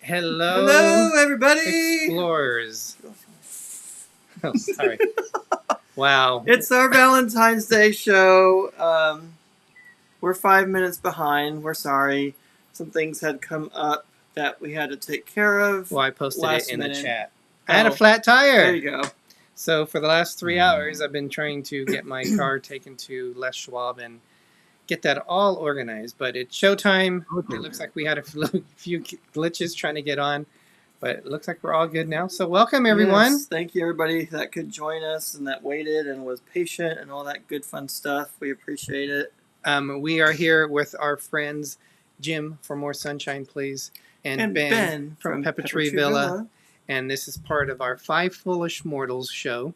Hello, everybody. Explorers. Oh, sorry. Wow. It's our Valentine's Day show. We're 5 minutes behind. We're sorry. Some things had come up that we had to take care of. Well, I posted it in minute. the chat. I had a flat tire. There you go. So for the last 3 hours, I've been trying to get my car taken to Les Schwab and get that all organized. But it's showtime. It looks like we had a few glitches trying to get on. But it looks like we're all good now. So welcome, everyone. Yes, thank you, everybody that could join us and that waited and was patient and all that good, fun stuff. We appreciate it. We are here with our friends Jim from More Sunshine, Please, and Ben from Pepper Tree Villa. And this is part of our Five Foolish Mortals show.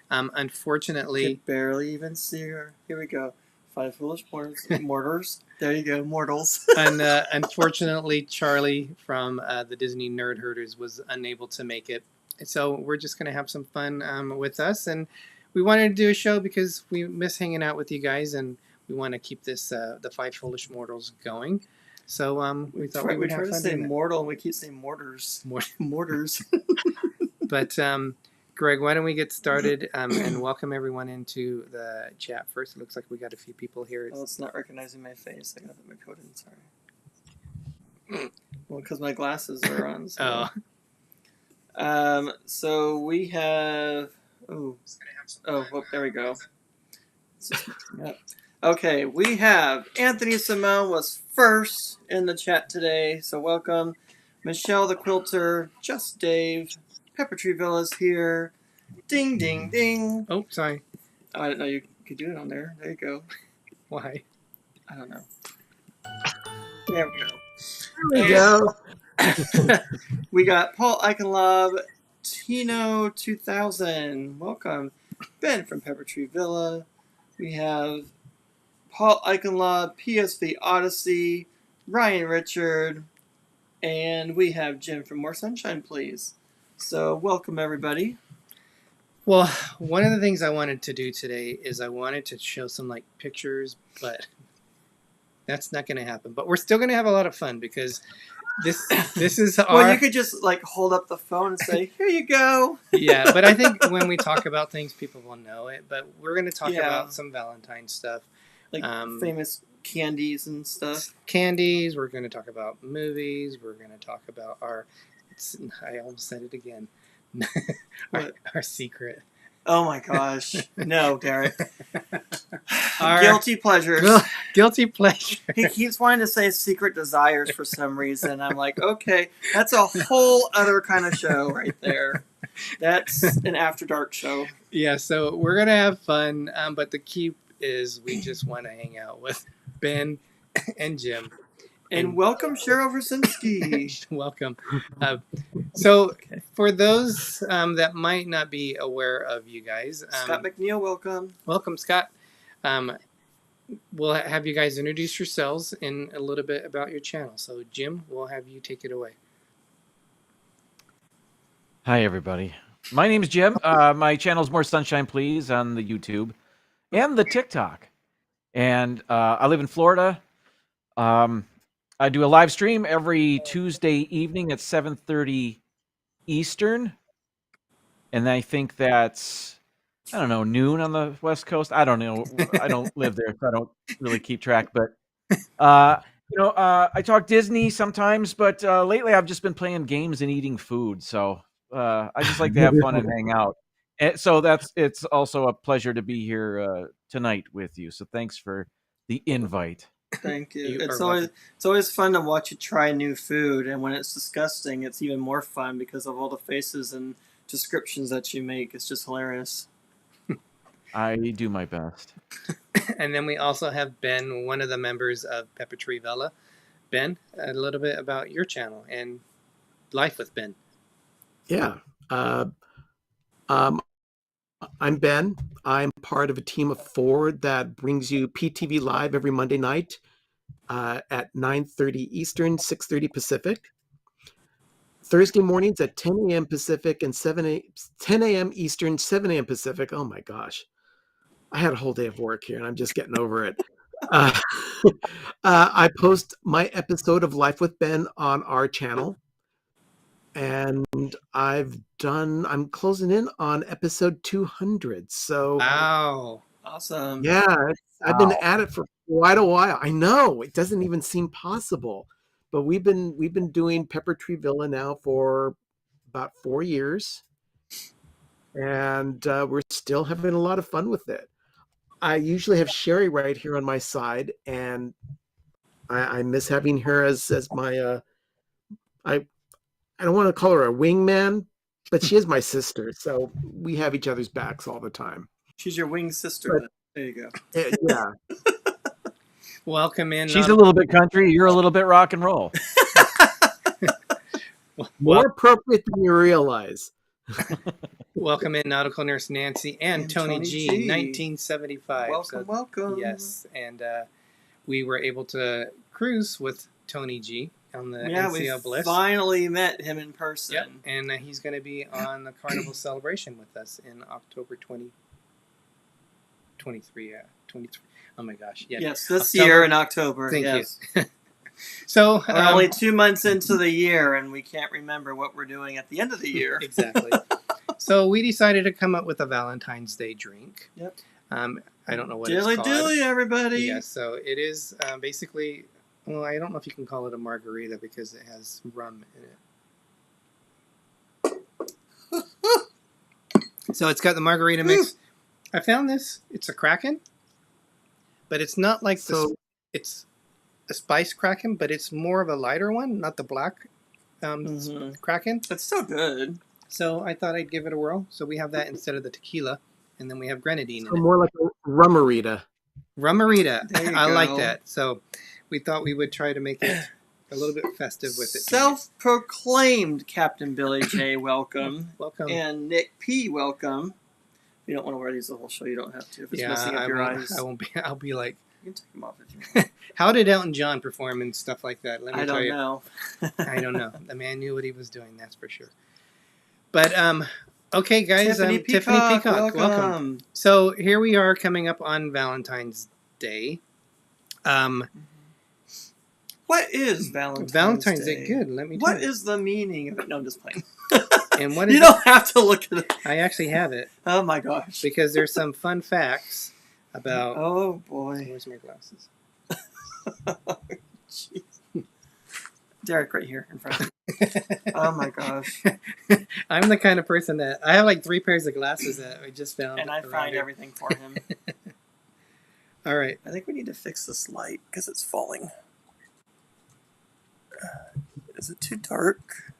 Unfortunately... I can barely even see her. Here we go. Five Foolish Mortals. There you go, mortals. And unfortunately, Charlie from the Disney Nerd Herders was unable to make it. So we're just going to have some fun with us. And we wanted to do a show because we miss hanging out with you guys. And we want to keep this, the Five Foolish Mortals going. So we thought we would have fun. We try to say mortal and we keep saying mortars. Mortars. But... Greg, why don't we get started and welcome everyone into the chat first. It looks like we got a few people here. Oh, it's not recognizing my face. I got to put my coat in. Sorry. Well, because my glasses are on. So. So we have... Oh, there we go. Okay, we have Anthony Simone was first in the chat today. So welcome. Michelle the Quilter, Just Dave... Pepper Tree Villa's here. Ding, ding, ding. Oh, sorry. Oh, I didn't know you could do it on there. There you go. Why? I don't know. There we go. There we go. We got Paul Eichenlob, Tino 2000. Welcome. Ben from Pepper Tree Villa. We have Paul Eichenlob, PSV Odyssey, Ryan Richard, and we have Jim from More Sunshine, Please. So, welcome, everybody. Well, one of the things I wanted to do today is I wanted to show some, pictures, but that's not going to happen. But we're still going to have a lot of fun because this is our... Well, you could just, hold up the phone and say, here you go. Yeah, but I think when we talk about things, people will know it. But we're going to talk about some Valentine stuff. Famous candies and stuff. Candies. We're going to talk about movies. We're going to talk about our... I almost said it again. our secret. Oh my gosh. No, Derek. Guilty pleasures. Guilty pleasure. He keeps wanting to say secret desires for some reason. I'm like, okay, that's a whole other kind of show right there. That's an after dark show. Yeah, so we're going to have fun. But the key is we just want to hang out with Ben and Jim. And welcome, Cheryl Versinski. Welcome. So, for those that might not be aware of you guys... Scott McNeil, welcome. Welcome, Scott. We'll have you guys introduce yourselves and a little bit about your channel. So, Jim, we'll have you take it away. Hi, everybody. My name is Jim. My channel is More Sunshine, Please on the YouTube and the TikTok. And I live in Florida. I do a live stream every Tuesday evening at 7:30 Eastern. And I think that's, I don't know, noon on the West Coast. I don't know. I don't live there, so I don't really keep track. But, I talk Disney sometimes, but lately I've just been playing games and eating food. So I just like to have fun and hang out. And so it's also a pleasure to be here tonight with you. So thanks for the invite. Thank you. It's always fun to watch you try new food, and when it's disgusting, it's even more fun because of all the faces and descriptions that you make. It's just hilarious. I do my best. And then we also have Ben, one of the members of Pepper Tree Villa. Ben, a little bit about your channel and life with Ben. Yeah. I'm Ben. I'm part of a team of 4 that brings you PTV Live every Monday night at 9:30 Eastern, 6:30 Pacific. Thursday mornings at 10 a.m. Pacific and 10 a.m. Eastern, 7 a.m. Pacific. Oh my gosh. I had a whole day of work here, and I'm just getting over it. Uh, I post my episode of Life with Ben on our channel, and I'm closing in on episode 200. So Wow. Awesome. yeah, I've been at it for quite a while. I know it doesn't even seem possible, but we've been doing Pepper Tree Villa now for about 4 years, and we're still having a lot of fun with it. I usually have Sherry right here on my side, and I miss having her as my I I don't want to call her a wingman, but she is my sister, so we have each other's backs all the time. She's your wing sister. But- Then. There you go. Yeah, Welcome in. She's a little bit country. You're a little bit rock and roll. more appropriate than you realize. Welcome in Nautical Nurse Nancy and Tony G, 1975. Welcome, welcome. Yes, and we were able to cruise with Tony G on the Yeah, we NCL Bliss. finally met him in person. Yep, and he's going to be on the Carnival Celebration with us in October 2023. 23. Oh my gosh! Yeah. Yes, this October. year in October. Thank yes. you. So We're only 2 months into the year, and we can't remember what we're doing at the end of the year. Exactly. So we decided to come up with a Valentine's Day drink. Yep. I don't know what Dilly it's called. dilly, everybody. Yes, so it is basically, well, I don't know if you can call it a margarita because it has rum in it. So it's got the margarita mix. I found this. It's a Kraken, but it's not like it's a spice Kraken, but it's more of a lighter one, not the black Kraken. It's so good. So I thought I'd give it a whirl. So we have that instead of the tequila, and then we have grenadine So in it. more like a rummarita. Rummarita. There you I go. like that. So we thought we would try to make it a little bit festive with it. Self-proclaimed Captain Billy J, welcome. Welcome. And Nick P, welcome. If you don't want to wear these the whole show, you don't have to. If it's messing up your eyes, I won't be. I'll be like, you can take them off if you want. how did Elton John perform and stuff like that? Let me I tell don't you. know. I don't know. The man knew what he was doing. That's for sure. But okay, guys. Tiffany Peacock, welcome. welcome. So here we are coming up on Valentine's Day. What is Valentine's Day? Good. Let me tell What you. is the meaning of it? No, I'm just playing. And what is You don't have to look at it. I actually have it Oh my gosh. because there's some fun facts about. Oh boy. Where's my glasses? Jeez. Derek right here in front of me. Oh my gosh. I'm the kind of person that I have like 3 pairs of glasses that I just found. And I around find here. everything for him. All right. I think we need to fix this light because it's falling. Is it too dark?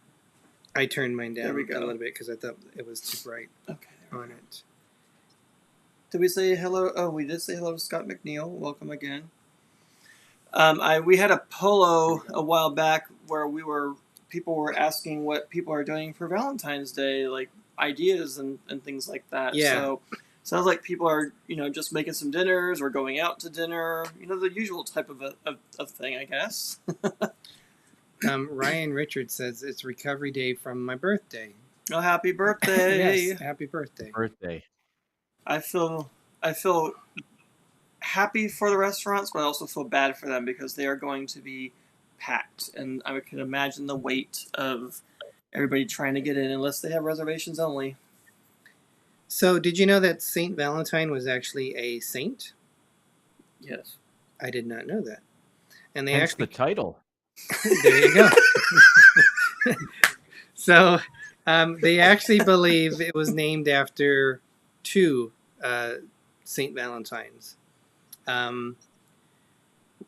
I turned mine down There we a go. little bit because I thought it was too bright Okay. there we on go. it. Did we say hello? Oh, we did say hello to Scott McNeil. Welcome again. We had a polo a while back where people were asking what people are doing for Valentine's Day, like ideas and things like that. Yeah. So sounds like people are, just making some dinners or going out to dinner. The usual type of thing, I guess. Ryan Richards says it's recovery day from my birthday. Oh, happy birthday! Yes, happy birthday. Birthday. I feel happy for the restaurants, but I also feel bad for them because they are going to be packed, and I can imagine the weight of everybody trying to get in unless they have reservations only. So, did you know that Saint Valentine was actually a saint? Yes. I did not know that. And they Hence actually the title. there you go. So, they actually believe it was named after 2 Saint Valentines.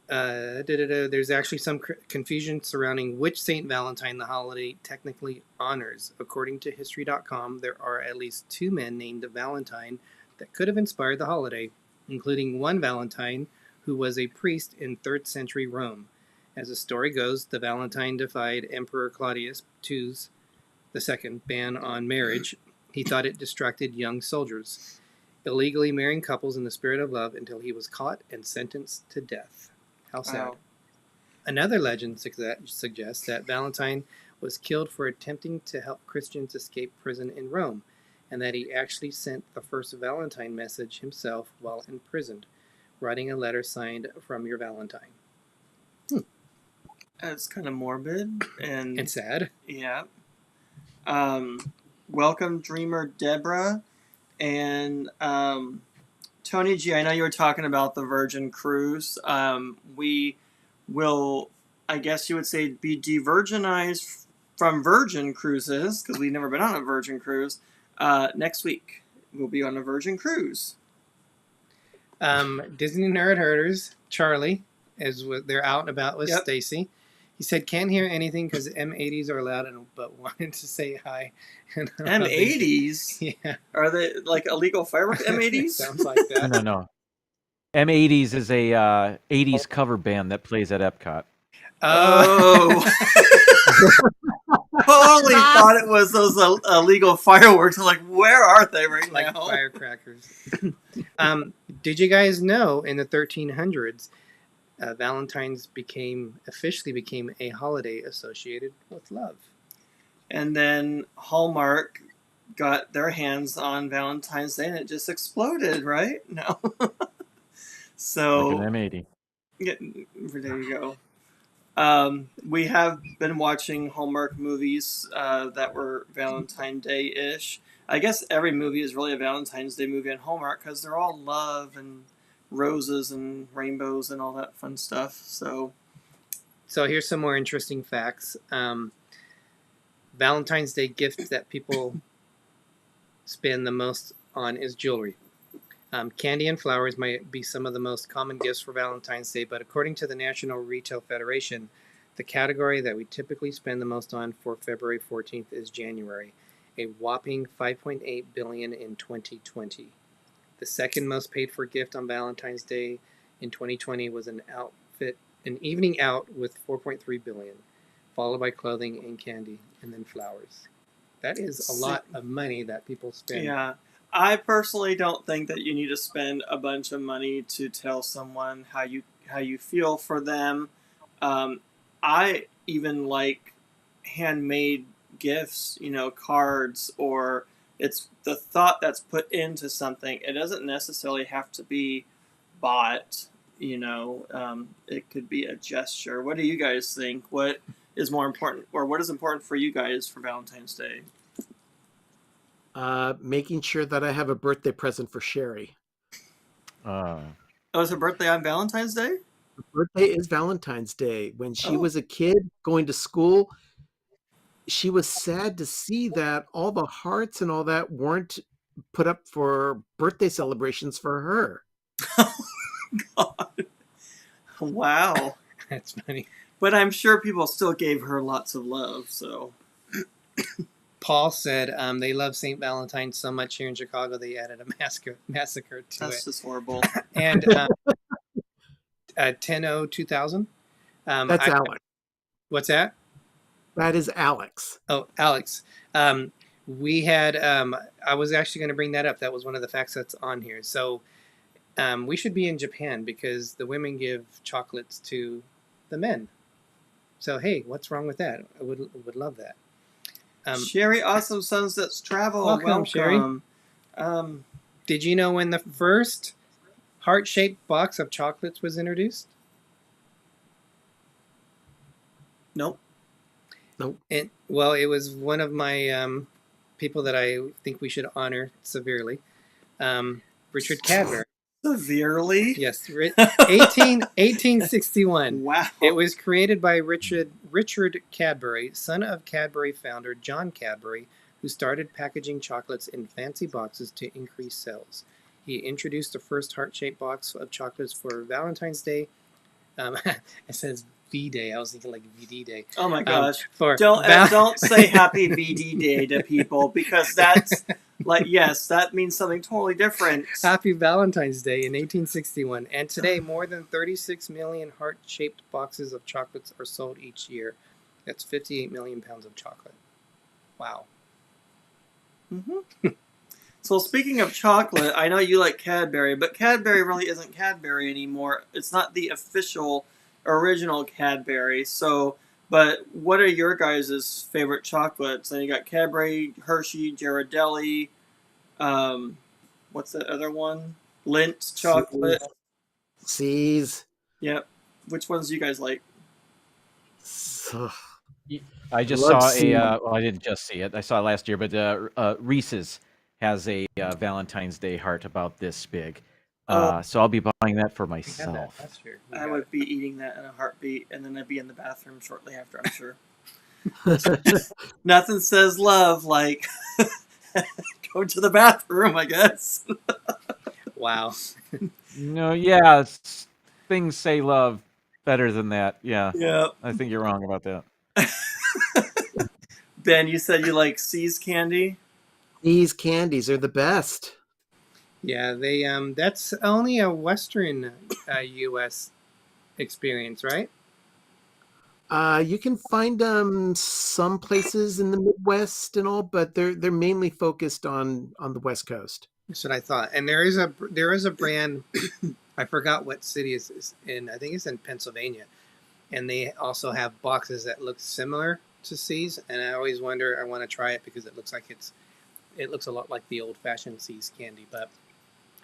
There's actually some confusion surrounding which Saint Valentine the holiday technically honors. According to History.com, there are at least 2 men named Valentine that could have inspired the holiday, including one Valentine who was a priest in 3rd century Rome. As the story goes, the Valentine defied Emperor Claudius II's ban on marriage. He thought it distracted young soldiers, illegally marrying couples in the spirit of love until he was caught and sentenced to death. How sad. Wow. Another legend suggests that Valentine was killed for attempting to help Christians escape prison in Rome, and that he actually sent the first Valentine message himself while imprisoned, writing a letter signed from your Valentine. It's kind of morbid and And sad. yeah. Welcome, Dreamer Deborah, and Tony G. I know you were talking about the Virgin Cruise. We will, I guess you would say, be de-virginized from Virgin Cruises because we've never been on a Virgin Cruise. Next week we'll be on a Virgin Cruise. Disney Nerd Herders, Charlie, they're out and about with Yep. Stacy. He said can't hear anything because M80s are loud, but wanted to say hi. M80s? Yeah, Are they like illegal fireworks? M80s? sounds like that. No. M80s is a 80s cover band that plays at Epcot. Oh. Totally thought it was those illegal fireworks. I'm like, where are they right like now? firecrackers. Did you guys know in the 1300s, Valentine's officially became a holiday associated with love? And then Hallmark got their hands on Valentine's Day and it just exploded, right? No. So Like an M80. yeah, there you go. We have been watching Hallmark movies that were Valentine Day-ish. I guess every movie is really a Valentine's Day movie in Hallmark because they're all love and roses and rainbows and all that fun stuff. So here's some more interesting facts. Valentine's Day gift that people spend the most on is jewelry. Candy and flowers might be some of the most common gifts for Valentine's Day, but according to the National Retail Federation, the category that we typically spend the most on for February 14th is January, a whopping $5.8 billion in 2020. The second most paid for gift on Valentine's Day in 2020 was an evening out with $4.3 billion, followed by clothing and candy, and then flowers. That is a lot of money that people spend. yeah. I personally don't think that you need to spend a bunch of money to tell someone how you feel for them. I even like handmade gifts, cards, or it's the thought that's put into something. It doesn't necessarily have to be bought. It could be a gesture. What do you guys think? What is more important, or what is important for you guys for Valentine's Day? Making sure that I have a birthday present for Sherry. Oh, it's her birthday on Valentine's Day? Her birthday is Valentine's Day. When she Oh. was a kid going to school, she was sad to see that all the hearts and all that weren't put up for birthday celebrations for her. God. Wow. That's funny. But I'm sure people still gave her lots of love, so. Paul said they love St. Valentine so much here in Chicago they added a massacre to That's it. just horrible. And 10/0/2000. That's Alex. What's that? That is Alex. Oh, Alex. We had. I was actually going to bring that up. That was one of the facts that's on here. So we should be in Japan because the women give chocolates to the men. So hey, what's wrong with that? I would love that. Sherry, Awesome Sunsets Travel. Welcome, Sherry. Did you know when the first heart-shaped box of chocolates was introduced? Nope. It was one of my people that I think we should honor severely. Richard Cadbury. Severely? Yes, 1861. Wow. It was created by Richard Cadbury, son of Cadbury founder John Cadbury, who started packaging chocolates in fancy boxes to increase sales. He introduced the first heart-shaped box of chocolates for Valentine's Day. It says V-Day. I was thinking like VD Day. Oh my gosh. Don't Don't say Happy VD Day to people because that's like, yes, that means something totally different. Happy Valentine's Day in 1861. And today, more than 36 million heart-shaped boxes of chocolates are sold each year. That's 58 million pounds of chocolate. Wow. Mm-hmm. So speaking of chocolate, I know you like Cadbury, but Cadbury really isn't Cadbury anymore. It's not the official, original Cadbury. So, but what are your guys' favorite chocolates? And you got Cadbury, Hershey, Ghirardelli. What's that other one? Lint chocolate. Seas. Yep. Which ones do you guys like? So, I just Love saw seeing- well, I didn't just see it. I saw it last year, but Reese's has a Valentine's Day heart about this big. So I'll be buying that for We had that myself. last year. I would be eating that in a heartbeat, and then I'd be in the bathroom shortly after, I'm sure. Nothing says love like go to the bathroom, I guess. Wow. No, yeah, things say love better than that. Yeah, Yeah. I think you're wrong about that. Ben, you said you like See's candy? These candies are the best. Yeah, they that's only a Western U.S. experience, right? You can find them some places in the Midwest and all, but they're mainly focused on the West Coast. That's what I thought. And there is a brand. I forgot what city it's in. I think it's in Pennsylvania, and they also have boxes that look similar to C's. And I always wonder. I want to try it because it looks like it looks a lot like the old-fashioned C's candy, but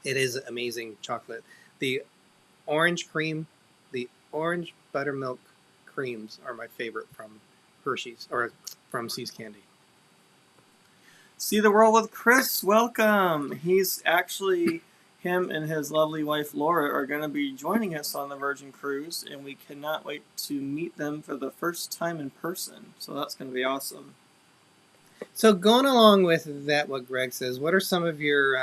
it is amazing chocolate. The orange cream, the orange buttermilk creams are my favorite from Hershey's or from C's Candy. See the world with Chris. Welcome. He's actually, him and his lovely wife Laura are going to be joining us on the Virgin Cruise, and we cannot wait to meet them for the first time in person. So that's going to be awesome. So going along with that, what Greg says, what are some of your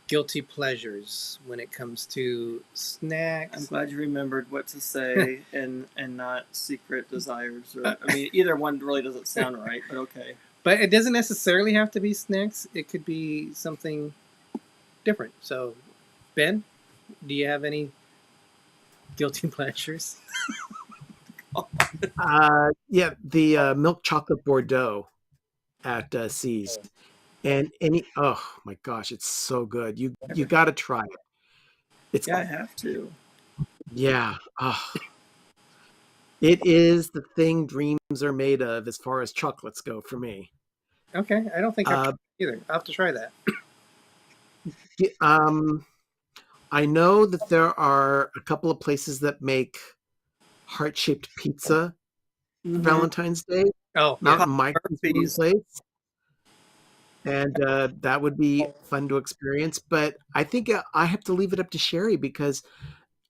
guilty pleasures when it comes to snacks? I'm glad you remembered what to say and not secret desires. Or, I mean, either one really doesn't sound right, but okay. But it doesn't necessarily have to be snacks. It could be something different. So, Ben, do you have any guilty pleasures? Yeah, the milk chocolate Bordeaux at C's, and oh my gosh, it's so good. You got to try it. It's Yeah, I have to. yeah. It is the thing dreams are made of as far as chocolates go for me. Okay, I don't think I've tried it either. I'll have to try that. I know that there are a couple of places that make heart-shaped pizza for Valentine's Day. Oh, Mountain Mike's Murphy's. place. And that would be fun to experience. But I think I have to leave it up to Sherry because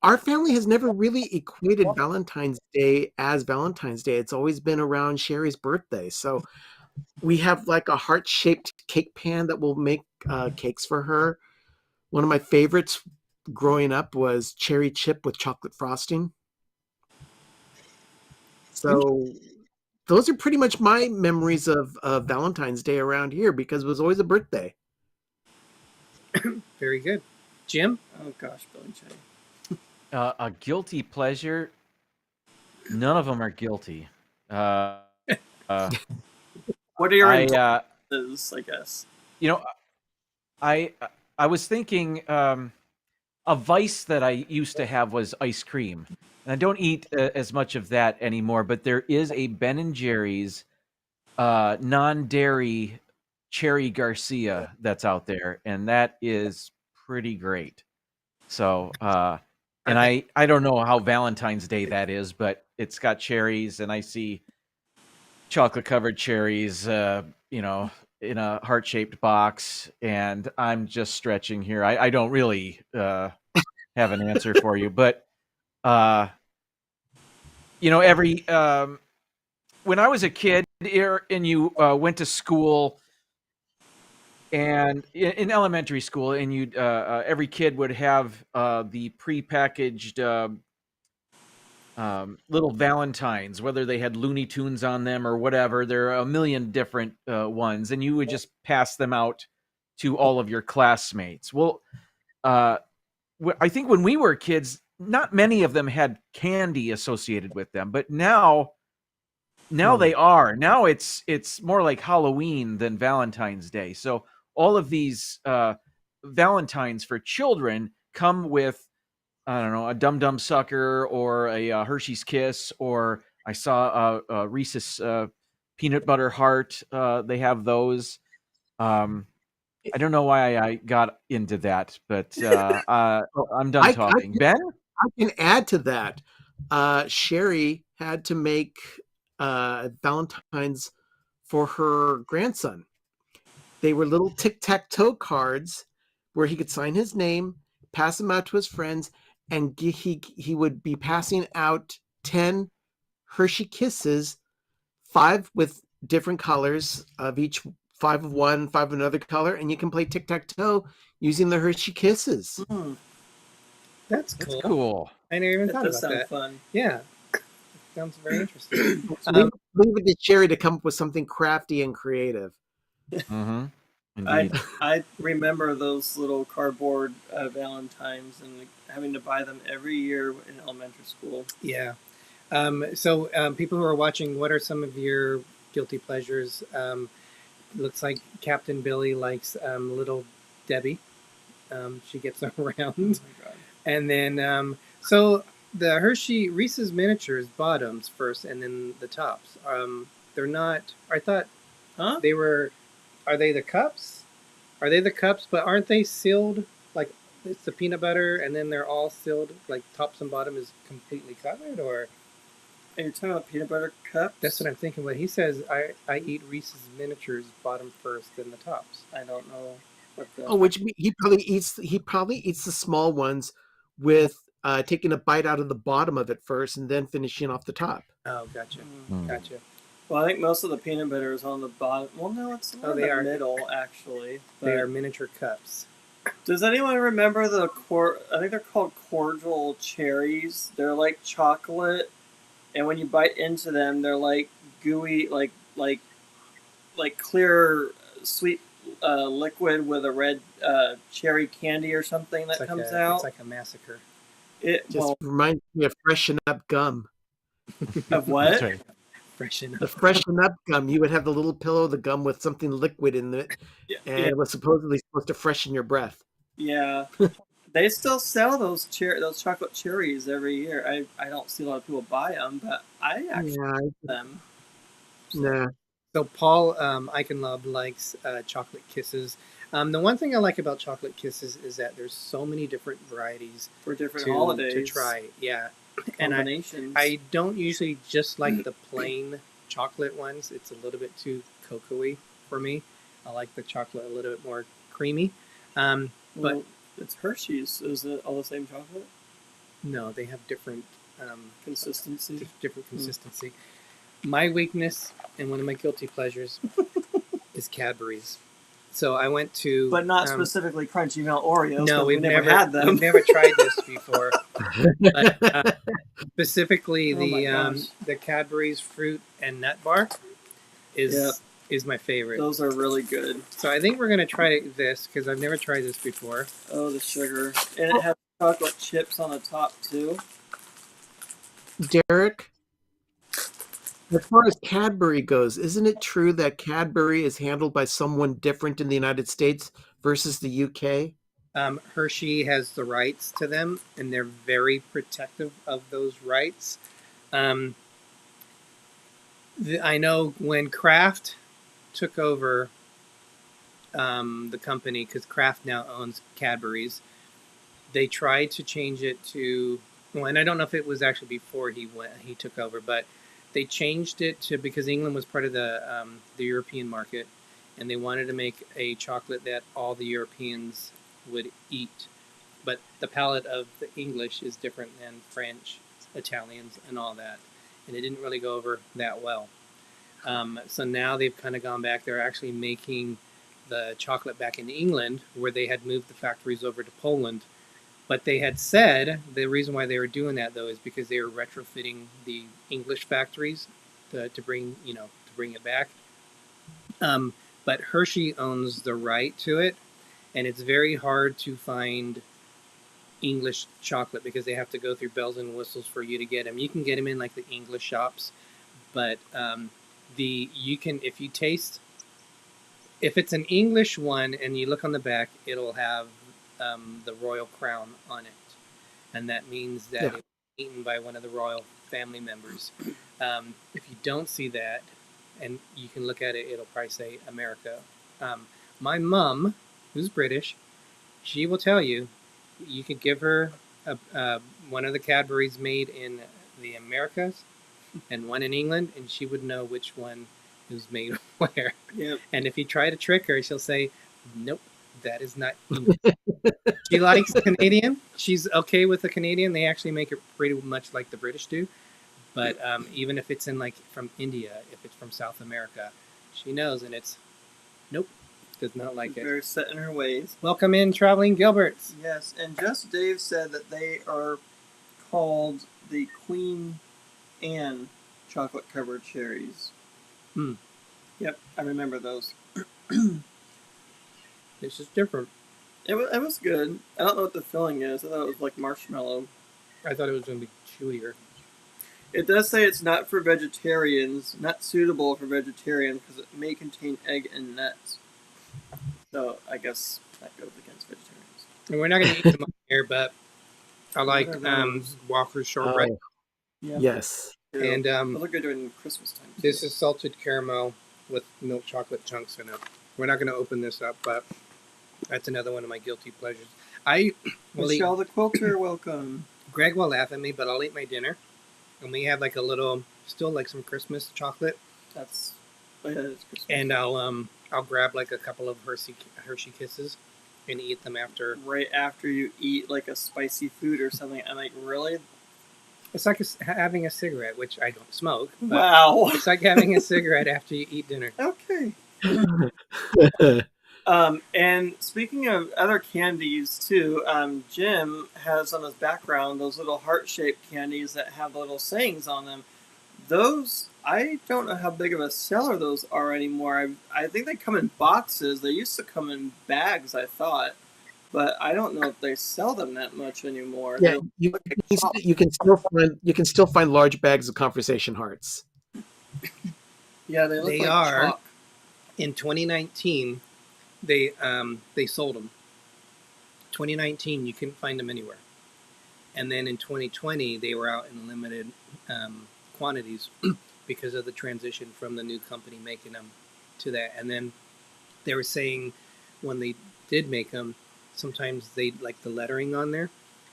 our family has never really equated Valentine's Day as Valentine's Day. It's always been around Sherry's birthday. So we have like a heart-shaped cake pan that will make cakes for her. One of my favorites growing up was cherry chip with chocolate frosting. So those are pretty much my memories of Valentine's Day around here because it was always a birthday. very good. Jim? Oh gosh, Billy J. A guilty pleasure? None of them are guilty. What are your indulgences, I guess? You know, I was thinking a vice that I used to have was ice cream. And I don't eat as much of that anymore, but there is a Ben and Jerry's non-dairy Cherry Garcia that's out there, and that is pretty great. So, and I don't know how Valentine's Day that is, but it's got cherries, and I see chocolate-covered cherries, in a heart-shaped box, and I'm just stretching here. I don't really have an answer for you, but every when I was a kid and you went to school and in elementary school, and you'd every kid would have the prepackaged little Valentines, whether they had Looney Tunes on them or whatever. There are a million different ones, and you would just pass them out to all of your classmates. Well, I think when we were kids, not many of them had candy associated with them, but now they are. Now it's more like Halloween than Valentine's Day. So all of these Valentines for children come with, I don't know, a Dum Dum Sucker or a Hershey's Kiss, or I saw a Reese's Peanut Butter Heart. They have those. I don't know why I got into that, but I'm done I talking. Ben? I can add to that. Sherry had to make Valentines for her grandson. They were little tic-tac-toe cards where he could sign his name, pass them out to his friends, and he would be passing out 10 Hershey Kisses, 5 with different colors of each, 5 of one, 5 of another color, and you can play tic-tac-toe using the Hershey Kisses. Hmm. That's That's cool. cool. I never even That thought does about sound that. fun. Yeah, sounds very interesting. So leave it to Sherry to come up with something crafty and creative. Mm-hmm. Indeed. I remember those little cardboard Valentines and having to buy them every year in elementary school. Yeah. So people who are watching, what are some of your guilty pleasures? Looks like Captain Billy likes Little Debbie. She gets Oh around. my god. And then, so the Hershey Reese's miniatures bottoms first, and then the tops. They're not. I thought Huh? they were. Are they the cups? Are they the cups? But aren't they sealed? Like it's the peanut butter, and then they're all sealed. Like tops and bottom is completely covered, or Are you talking about peanut butter cups? that's what I'm thinking. But he says I eat Reese's miniatures bottom first, then the tops. I don't know what the. Oh, which he probably eats the small ones with taking a bite out of the bottom of it first and then finishing off the top. Oh, gotcha, Hmm. gotcha. Well, I think most of the peanut butter is on the bottom. Well, no, it's Oh, in they the are. middle actually. But They are miniature cups. does anyone remember the I think they're called cordial cherries. They're like chocolate, and when you bite into them, they're like gooey, like clear sweet liquid with a red cherry candy or something that comes out. It's like a massacre. It Just well, reminds me of Freshen Up gum. of what? That's right. Freshen The up. Freshen Up gum, you would have the little pillow of the gum with something liquid in it, Yeah, and yeah, it was supposedly supposed to freshen your breath. yeah. They still sell those chocolate cherries every year. I don't see a lot of people buy them, but I actually Yeah, like them. So, nah. So Paul Eichenlaub likes chocolate kisses. The one thing I like about chocolate kisses is that there's so many different varieties for different to holidays, try. Yeah, and combinations. I don't usually just like the plain chocolate ones. It's a little bit too cocoa-y for me. I like the chocolate a little bit more creamy. But well, it's Hershey's. Is it all the same chocolate no, they have different consistency? different consistency. My weakness and one of my guilty pleasures is Cadbury's. So I went to, But not specifically crunchy melt Oreos. No, 'cause we've never had them. We've never tried this before. But, specifically, Oh my gosh. the Cadbury's fruit and nut bar is Yep. is my favorite. Those are really good. So I think we're gonna try this because I've never tried this before. Oh, the sugar, and it has chocolate chips on the top too. Derek, as far as Cadbury goes, isn't it true that Cadbury is handled by someone different in the United States versus the UK? Hershey has the rights to them, and they're very protective of those rights. I know when Kraft took over the company, because Kraft now owns Cadbury's, they tried to change it to, well, and I don't know if it was actually before he took over, but they changed it to, because England was part of the European market, and they wanted to make a chocolate that all the Europeans would eat. But the palate of the English is different than French, Italians, and all that. And it didn't really go over that well. So now they've kind of gone back. They're actually making the chocolate back in England, where they had moved the factories over to Poland. But they had said the reason why they were doing that, though, is because they were retrofitting the English factories to bring it back. But Hershey owns the right to it, and it's very hard to find English chocolate because they have to go through bells and whistles for you to get them. You can get them in like the English shops, but if it's an English one and you look on the back, it'll have the royal crown on it, and that means that it was eaten by one of the royal family members. If you don't see that, and you can look at it, it'll probably say America. My mom who's British, she will tell you. You could give her one of the Cadburys made in the Americas and one in England, and she would know which one is made where. Yep. And if you try to trick her, she'll say, "Nope, that is not English." She likes Canadian. She's okay with the Canadian. They actually make it pretty much like the British do. But even if it's in like from India, if it's from South America, she knows, and it's nope, does not like it. Very set in her ways. Welcome in, Traveling Gilberts. Yes, and Just Dave said that they are called the Queen Anne chocolate covered cherries. Hmm. Yep, I remember those. It's just different. It was good. I don't know what the filling is. I thought it was like marshmallow. I thought it was going to be chewier. It does say it's not for vegetarians, not suitable for vegetarians because it may contain egg and nuts. So I guess that goes against vegetarians. And we're not going to eat them on here, but I like What are those? Walker's shortbread. Oh, Yeah. yes. And those look good during Christmas time. too. this is salted caramel with milk chocolate chunks in it. We're not going to open this up, but that's another one of my guilty pleasures. I will eat. Michelle the Quilter, welcome. Greg will laugh at me, but I'll eat my dinner. And we have like a little, still like some Christmas chocolate, That's it's Christmas. and I'll grab like a couple of Hershey Kisses, and eat them after. Right after you eat like a spicy food or something, I'm like, really? It's like having a cigarette, which I don't smoke. But Wow. it's like having a cigarette after you eat dinner. Okay. And speaking of other candies too, Jim has on his background those little heart-shaped candies that have little sayings on them. Those, I don't know how big of a seller those are anymore. I think they come in boxes. They used to come in bags, I thought, but I don't know if they sell them that much anymore. Yeah, They you look like can still find large bags of conversation hearts. yeah, they look They like are. chalk. In 2019, they sold them. 2019, you couldn't find them anywhere. And then in 2020, they were out in limited quantities because of the transition from the new company making them to that. And then they were saying when they did make them, sometimes they like the lettering on there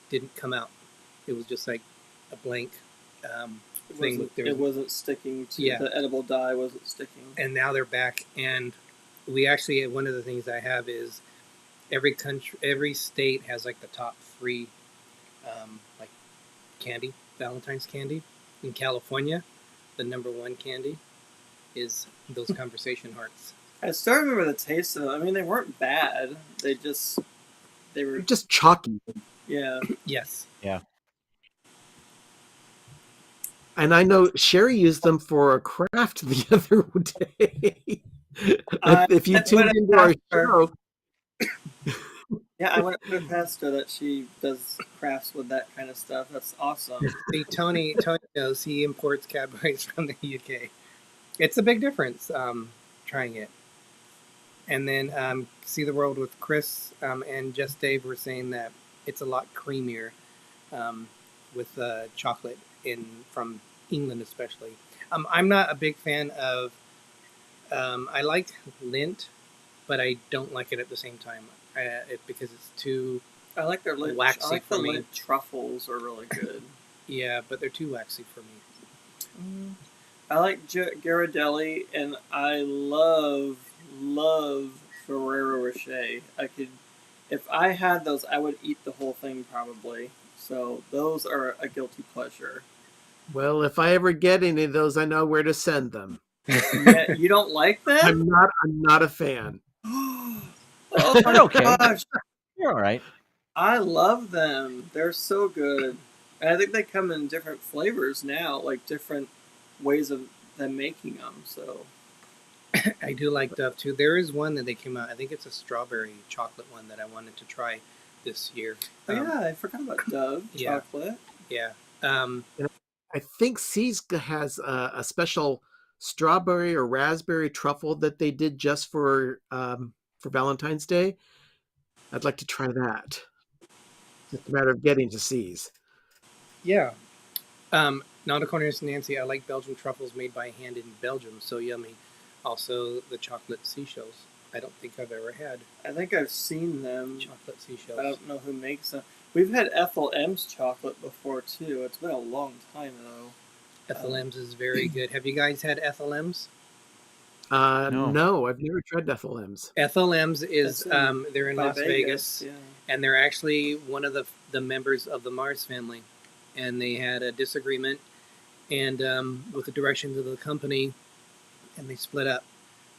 didn't come out. It was just like a blank thing. It wasn't sticking to Yeah. the edible dye. Wasn't sticking. And now they're back. And we actually, one of the things I have is every state has like the top 3 like candy, Valentine's candy. In California, the number 1 candy is those conversation hearts. I still remember the taste of them. I mean, they weren't bad. They were They're just chalky. yeah. Yes. And I know Sherry used them for a craft the other day. If you That's tuned what I into our asked her. show, Yeah, I went to past her that she does crafts with that kind of stuff. That's awesome. See, Tony knows he imports Cadburys from the UK. It's a big difference trying it. And then See the World with Chris and Just Dave were saying that it's a lot creamier with chocolate from England especially. I'm not a big fan of. I like Lindt, but I don't like it at the same time. Because it's too I like their lint. waxy I like for the me. lint truffles are really good. yeah, but they're too waxy for me. I like Ghirardelli, and I love Ferrero Rocher. If I had those, I would eat the whole thing probably. So those are a guilty pleasure. well, if I ever get any of those, I know where to send them. Yeah, you don't like them? I'm not a fan. Oh my They're okay. gosh, You're all right. I love them. They're so good. And I think they come in different flavors now, like different ways of them making them. So I do like Dove too. There is one that they came out. I think it's a strawberry chocolate one that I wanted to try this year. yeah, I forgot about Dove yeah. chocolate. Yeah. I think C's has a special strawberry or raspberry truffle that they did just for Valentine's Day. I'd like to try that. It's a matter of getting to C's. Yeah. Nautical Nurse Nancy, I like Belgian truffles made by hand in Belgium. So yummy. Also, the chocolate seashells. I don't think I've ever had I think I've seen them. chocolate seashells. I don't know who makes them. We've had Ethel M's chocolate before too. It's been a long time though. Ethel M's is very good. Have you guys had Ethel M's? No, I've never tried Ethel M's. Ethel M's is That's in they're in by Las Vegas, Yeah. and they're actually one of the members of the Mars family, and they had a disagreement, and with the directions of the company, and they split up.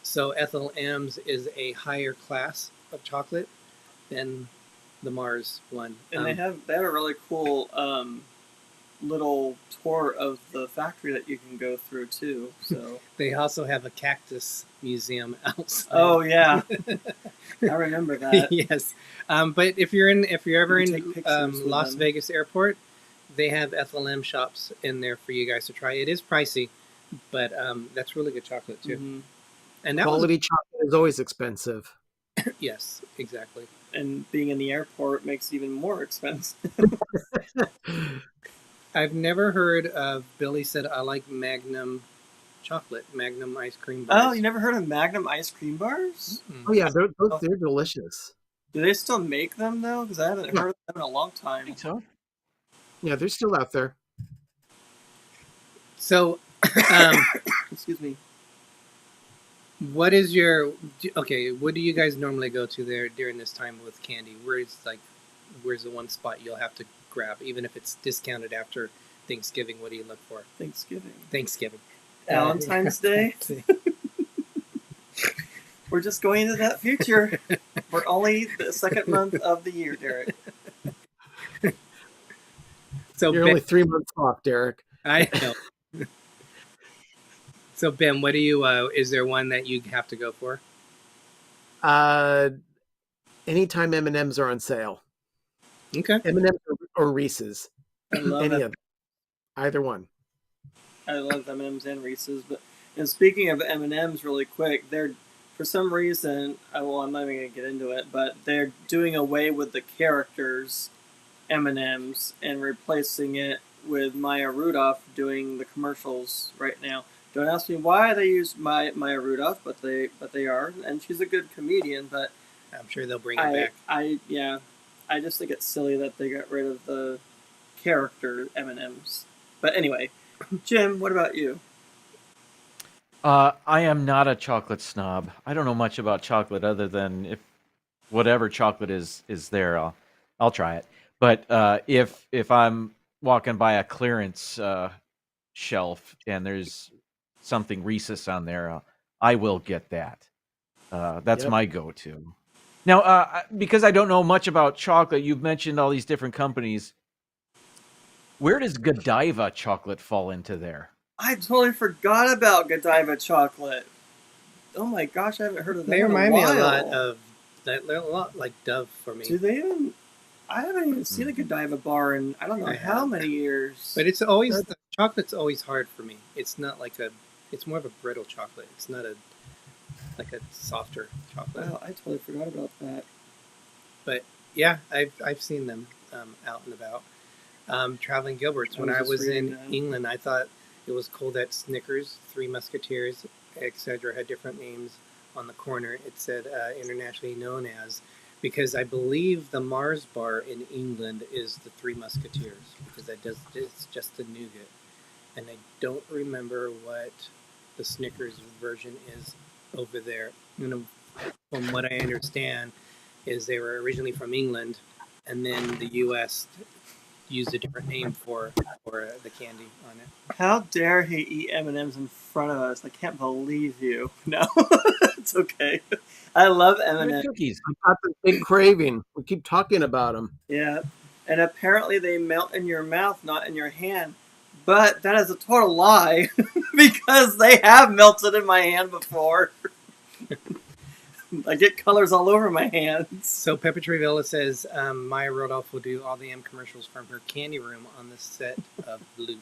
So Ethel M's is a higher class of chocolate than the Mars one. And they have a really cool little tour of the factory that you can go through too. So They also have a cactus museum outside. oh yeah, I remember that. Yes, but if you're ever You can in take pictures with Las them. Vegas Airport, they have Ethel M shops in there for you guys to try. It is pricey, but that's really good chocolate too. Mhm. And that Quality chocolate is always expensive. was, yes, exactly. And being in the airport makes it even more expensive. I've never heard of Billy said I like Magnum chocolate, Magnum ice cream bars. Oh, you never heard of Magnum ice cream bars? Mm-mm. Oh yeah, they're delicious. Do they still make them though? Because I haven't Yeah. heard of them in a long I time. think so. Yeah, they're still out there. So, Excuse me. what is your okay? What do you guys normally go to there during this time with candy? Where's the one spot you'll have to grab, even if it's discounted after Thanksgiving? What do you look for? Thanksgiving. Thanksgiving. Valentine's Day. We're just going into that future. We're only the second month of the year, Derek. So You're Ben, only 3 months off, Derek. I know. So Ben, what do you? Is there one that you have to go for? Anytime M&Ms are on sale, Okay. M&Ms or Reese's, I love any it. of them. Either one. I love M&Ms and Reese's. But and speaking of M&Ms, really quick, they're for some reason. Well, I'm not even gonna get into it, but they're doing away with the characters M&Ms and replacing it with Maya Rudolph doing the commercials right now. Don't ask me why they use Maya Rudolph, but they are, and she's a good comedian. But I'm sure they'll bring it back. I just think it's silly that they got rid of the character M&Ms. But anyway, Jim, what about you? I am not a chocolate snob. I don't know much about chocolate other than if whatever chocolate is there, I'll try it. But if I'm walking by a clearance shelf and there's something Reese's on there, I will get that. That's Yep. my go-to. Now, because I don't know much about chocolate, you've mentioned all these different companies. Where does Godiva chocolate fall into there? I totally forgot about Godiva chocolate. Oh my gosh, I haven't heard of that. They in remind me a while. lot of that. They're a lot like Dove for me. Do they even? I haven't even seen a Godiva bar in I don't know I how have. many years. But it's always the chocolate's always hard for me. It's not like a. It's more of a brittle chocolate. It's not a like a softer chocolate. Wow, I totally forgot about that. But yeah, I've seen them out and about. Traveling Gilbert's. When I I was was just in reading that. England, I thought it was cool that Snickers, Three Musketeers, etc., had different names on the corner. It said internationally known as, because I believe the Mars bar in England is the Three Musketeers, because it's just the nougat, and I don't remember what the Snickers version is over there. You know, from what I understand, is they were originally from England, and then the U.S. used a different name for the candy on it. How dare he eat M&Ms in front of us? I can't believe you. No, it's okay. I love They're M&Ms. cookies. I've got this big craving. We keep talking about them. Yeah, and apparently they melt in your mouth, not in your hand. But that is a total lie because they have melted in my hand before. I get colors all over my hands. So Pepper Trivella says Maya Rudolph will do all the M commercials from her candy room on the set of Loot.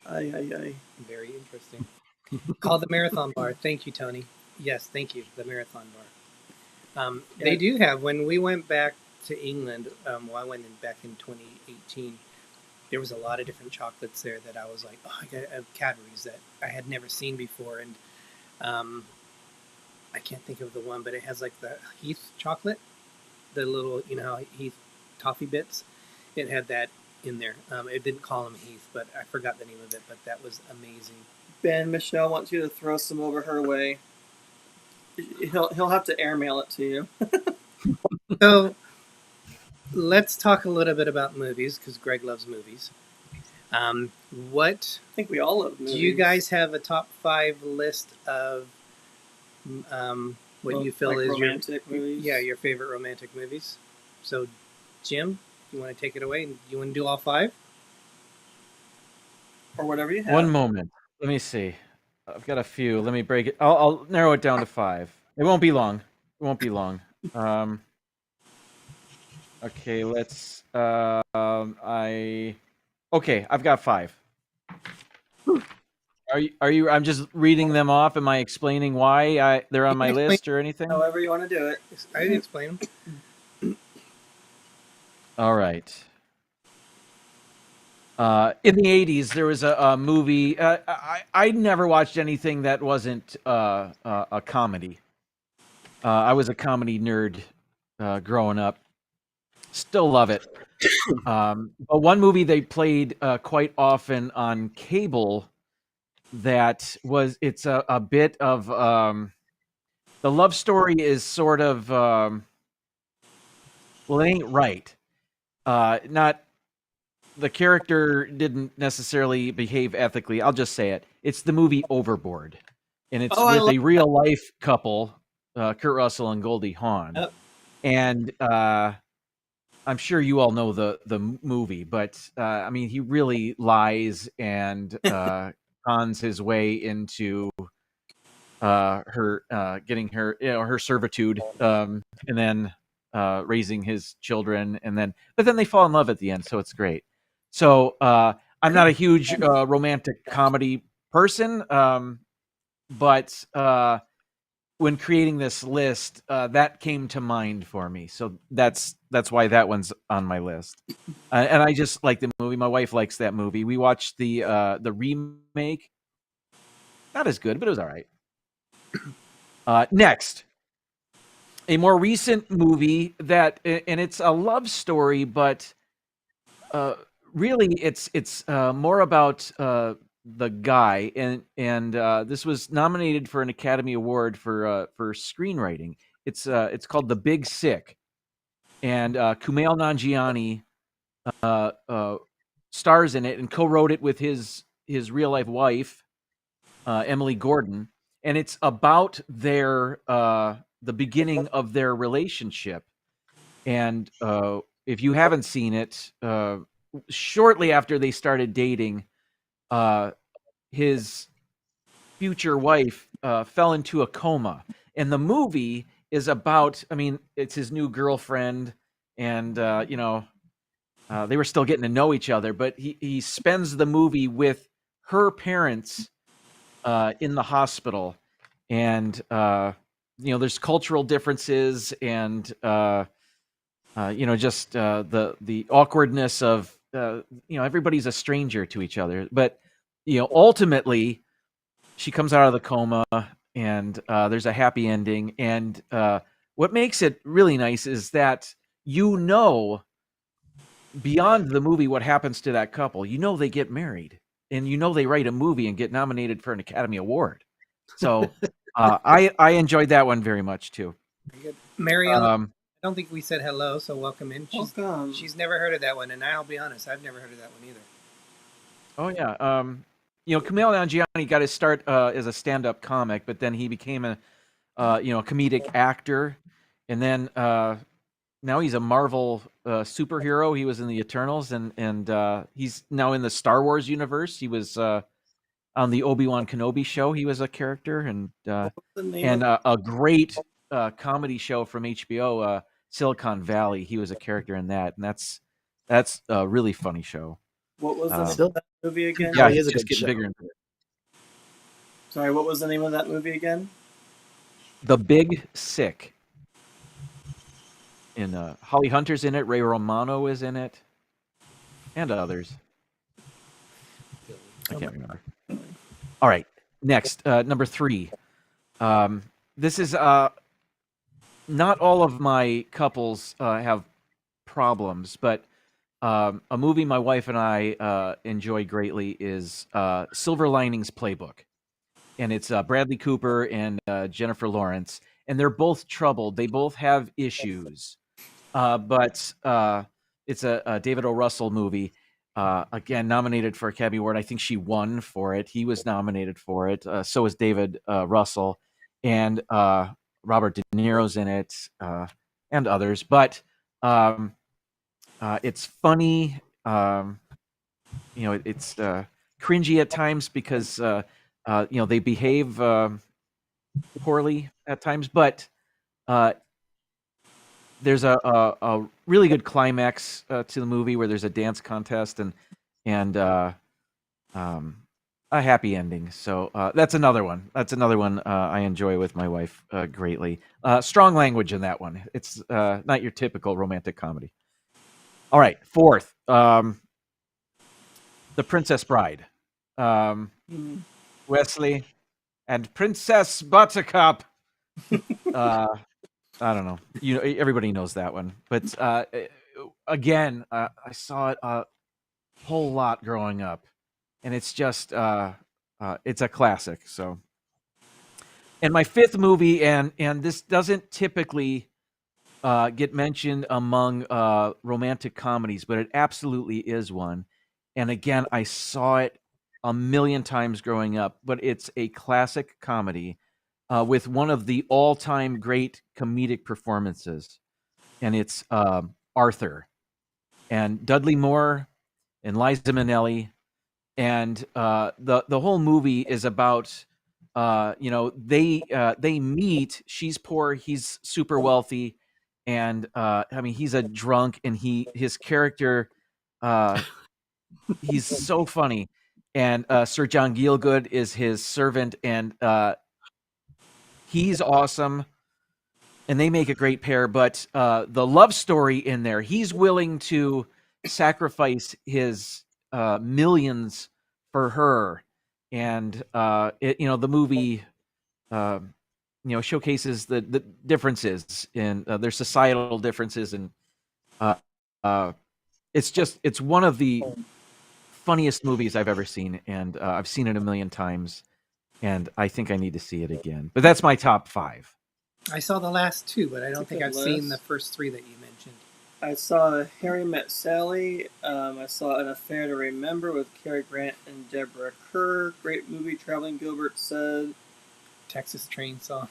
Ay, ay, ay. Very interesting. Called the Marathon Bar. Thank you, Tony. Yes, thank you. The Marathon Bar. They Yeah. do have, when we went back to England, I went back in 2018, there was a lot of different chocolates there that I was like, oh, I got Cadbury's that I had never seen before. And I can't think of the one, but it has like the Heath chocolate, the little, you know, how Heath toffee bits. It had that in there. It didn't call him Heath, but I forgot the name of it. But that was amazing. Ben, Michelle wants you to throw some over her way. He'll have to airmail it to you. So let's talk a little bit about movies because Greg loves movies. What I think we all love movies. do you guys have a top 5 list of what you feel like is romantic movies? Yeah, your favorite romantic movies? So, Jim, you want to take it away? You want to do all 5? Or whatever you have. One moment. Let me see. I've got a few. Let me break it. I'll narrow it down to 5. It won't be long. It won't be long. Okay, let's. Okay, I've got 5. Are you? I'm just reading them off. Am I explaining why they're on my list or anything? However you want to do it. I can explain them. All right. In the 80s, there was a movie. I never watched anything that wasn't a comedy. I was a comedy nerd growing up. Still love it. But one movie they played quite often on cable it's a bit of the love story is sort of well, it ain't right. Not the character didn't necessarily behave ethically. I'll just say it. It's the movie Overboard, and it's with a real life couple, Kurt Russell and Goldie Hawn. Yep. And I'm sure you all know the movie, but I mean, he really lies and cons his way into her getting her, her servitude, and then raising his children, but then they fall in love at the end, so it's great. So I'm not a huge romantic comedy person, but when creating this list, that came to mind for me. So that's why that one's on my list. And I just like the movie. My wife likes that movie. We watched the remake. Not as good, but it was all right. Next, a more recent movie and it's a love story, but really it's more about the guy, and this was nominated for an Academy Award for screenwriting. It's called The Big Sick, and Kumail Nanjiani stars in it and co-wrote it with his real life wife, Emily Gordon, and it's about their the beginning of their relationship. And if you haven't seen it, shortly after they started dating, his future wife fell into a coma, and the movie is about, I mean, it's his new girlfriend, and they were still getting to know each other, but he spends the movie with her parents in the hospital, and there's cultural differences, and just the awkwardness of everybody's a stranger to each other, but ultimately she comes out of the coma, and there's a happy ending. And what makes it really nice is that beyond the movie what happens to that couple. They get married, and they write a movie and get nominated for an Academy Award. So I enjoyed that one very much too. Very good. Marielle, I don't think we said hello, so welcome in. Welcome. She's never heard of that one, and I'll be honest, I've never heard of that one either. Oh yeah. Kumail Nanjiani got his start as a stand-up comic, but then he became a comedic actor, and then now he's a Marvel superhero. He was in the Eternals, and he's now in the Star Wars universe. He was on the Obi-Wan Kenobi show. He was a character, and a great comedy show from HBO, Silicon Valley. He was a character in that, and that's a really funny show. What was the name of that movie again? Yeah, he's just getting bigger into it. Sorry, what was the name of that movie again? The Big Sick. And Holly Hunter's in it. Ray Romano is in it, and others. I can't remember. All right, next, number 3. this is not all of my couples have problems, but a movie my wife and I enjoy greatly is Silver Linings Playbook, and it's Bradley Cooper and Jennifer Lawrence, and they're both troubled. They both have issues, but it's a David O. Russell movie. Again, nominated for Academy Award. I think she won for it. He was nominated for it. So was David Russell, and Robert De Niro's in it, and others. But it's funny. It's cringy at times because they behave poorly at times, but there's a really good climax to the movie where there's a dance contest and a happy ending. So that's another one. I enjoy with my wife greatly. Strong language in that one. It's not your typical romantic comedy. All right, fourth, The Princess Bride. Wesley and Princess Buttercup. I don't know. Everybody knows that one. But again, I saw it a whole lot growing up, and it's just it's a classic. So, and my fifth movie, and this doesn't typically get mentioned among romantic comedies, but it absolutely is one. And again, I saw it a million times growing up, but it's a classic comedy with one of the all-time great comedic performances, and it's Arthur, and Dudley Moore and Liza Minnelli, and the whole movie is about they meet. She's poor, he's super wealthy, and he's a drunk, and his character he's so funny, and Sir John Gielgud is his servant, and he's awesome, and they make a great pair. But the love story in there, he's willing to sacrifice his millions for her, and the movie showcases the differences in their societal differences, and it's one of the funniest movies I've ever seen, and I've seen it a million times, and I think I need to see it again. But that's my top five. I saw the last two, but I don't That's a think good I've seen list. the first three that you mentioned. I saw Harry Met Sally. I saw An Affair to Remember with Cary Grant and Deborah Kerr. Great movie, Traveling Gilbert said. Texas Chainsaw,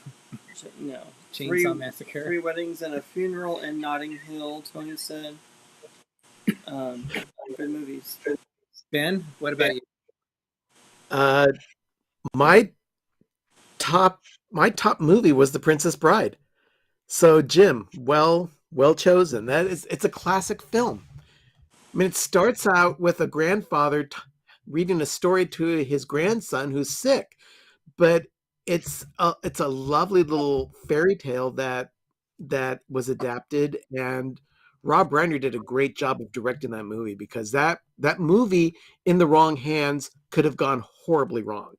No. Chainsaw Massacre. 3 Weddings and a Funeral in Notting Hill, Tony said. Good movies. Ben, what about you? My top movie was The Princess Bride. So Jim, well chosen. It's a classic film. I mean, it starts out with a grandfather reading a story to his grandson who's sick, but it's a lovely little fairy tale that was adapted, and Rob Reiner did a great job of directing that movie, because that movie in the wrong hands could have gone horribly wrong.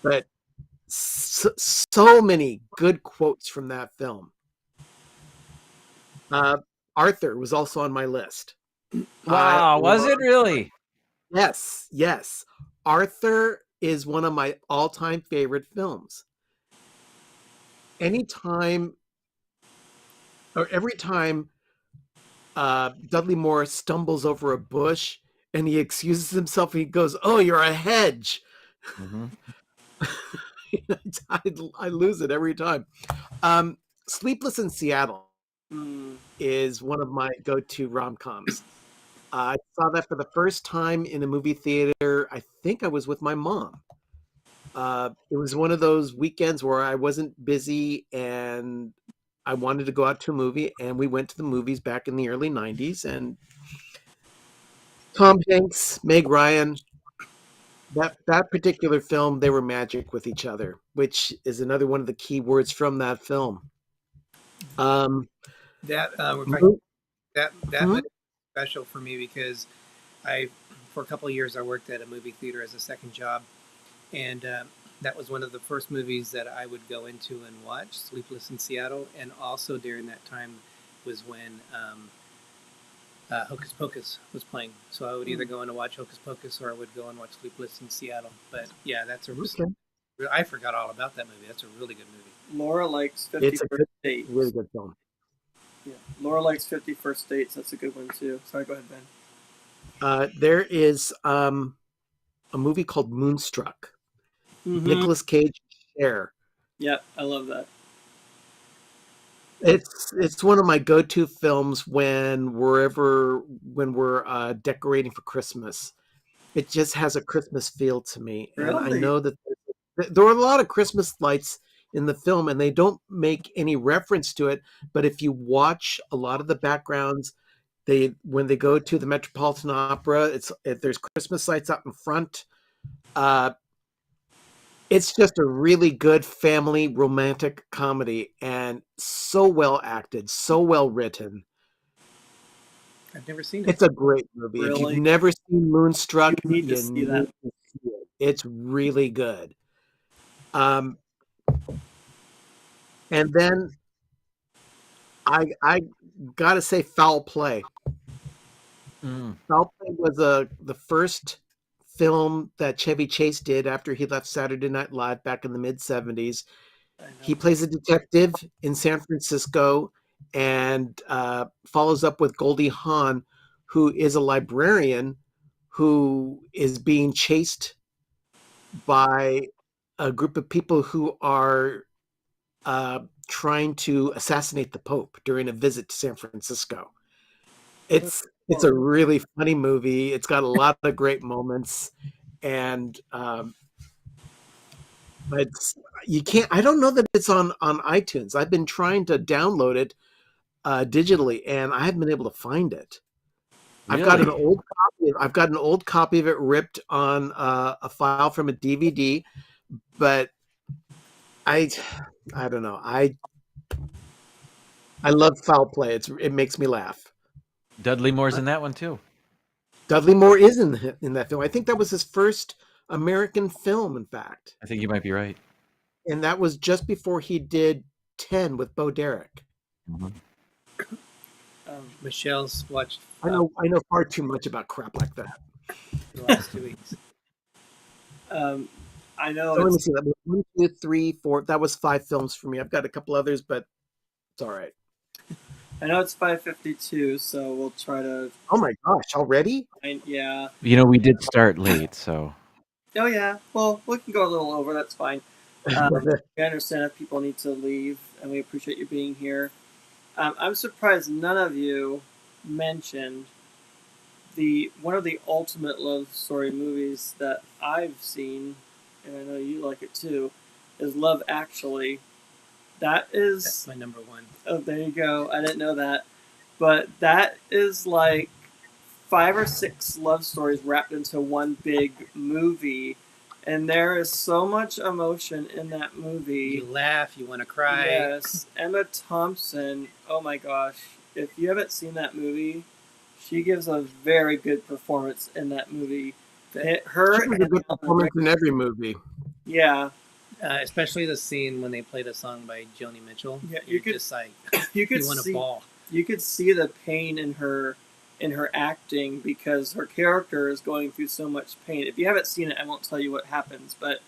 But so many good quotes from that film. Arthur was also on my list. Wow, was it really? Yes. Arthur is one of my all-time favorite films. Every time Dudley Moore stumbles over a bush and he excuses himself, he goes, "Oh, you're a hedge." Mm-hmm. I lose it every time. Sleepless in Seattle is one of my go-to rom-coms. I saw that for the first time in a movie theater. I think I was with my mom. It was one of those weekends where I wasn't busy and I wanted to go out to a movie, and we went to the movies back in the early 90s, and Tom Hanks, Meg Ryan, that particular film, they were magic with each other, which is another one of the key words from that film. That Mhm. was special for me because for a couple of years I worked at a movie theater as a second job, and that was one of the first movies that I would go into and watch, Sleepless in Seattle. And also during that time was when Hocus Pocus was playing. So I would either go in to watch Hocus Pocus or I would go and watch Sleepless in Seattle. But yeah, that's a Okay. I forgot all about that movie. That's a really good movie. Laura likes 50 It's a First good, Dates. really good film. Yeah. Laura likes 50 First Dates. That's a good one too. Sorry, go ahead, Ben. There is a movie called Moonstruck. Nicolas Cage, Cher. Yep, I love that. It's one of my go-to films when we're decorating for Christmas. It just has a Christmas feel to me, and I Really? know that there are a lot of Christmas lights in the film, and they don't make any reference to it. But if you watch a lot of the backgrounds, when they go to the Metropolitan Opera, there's Christmas lights out in front. It's just a really good family romantic comedy, and so well acted, so well written. I've never seen it. It's a great movie. If Really? you've never seen Moonstruck, You need to see that. to see it. It's really good. And then I gotta say, Foul Play. Foul Play was the first film that Chevy Chase did after he left Saturday Night Live back in the mid-'70s. He plays a detective in San Francisco and follows up with Goldie Hawn, who is a librarian who is being chased by a group of people who are trying to assassinate the Pope during a visit to San Francisco. It's a really funny movie. It's got a lot of great moments, and you can't. I don't know that it's on iTunes. I've been trying to download it digitally, and I haven't been able to find it. Really? I've got an old copy of it ripped on a file from a DVD, but I don't know. I love Foul Play. It makes me laugh. Dudley Moore's in that one too. Dudley Moore is in that film. I think that was his first American film, in fact. I think you might be right. And that was just before he did 10 with Bo Derek. Michelle's watched I know far too much about crap like that. the last 2 weeks. I know. So let me see. That was 1, 2, 3, 4. That was 5 films for me. I've got a couple others, but it's all right. I know it's 5:52, so we'll try to. Oh my gosh! Already? Yeah. You know, we did start late, so. Oh yeah. Well, we can go a little over. That's fine. We understand if people need to leave, and we appreciate you being here. I'm surprised none of you mentioned one of the ultimate love story movies that I've seen, and I know you like it too, is Love Actually. That's my number one. Oh, there you go. I didn't know that. But that is like 5 or 6 love stories wrapped into one big movie. And there is so much emotion in that movie. You laugh, you want to cry. Yes. Emma Thompson, oh my gosh. If you haven't seen that movie, she gives a very good performance in that movie. She has a good performance in every movie. Yeah. Especially the scene when they played a song by Joni Mitchell. Yeah, you could just like you want to bawl. You could see the pain in her acting because her character is going through so much pain. If you haven't seen it, I won't tell you what happens, but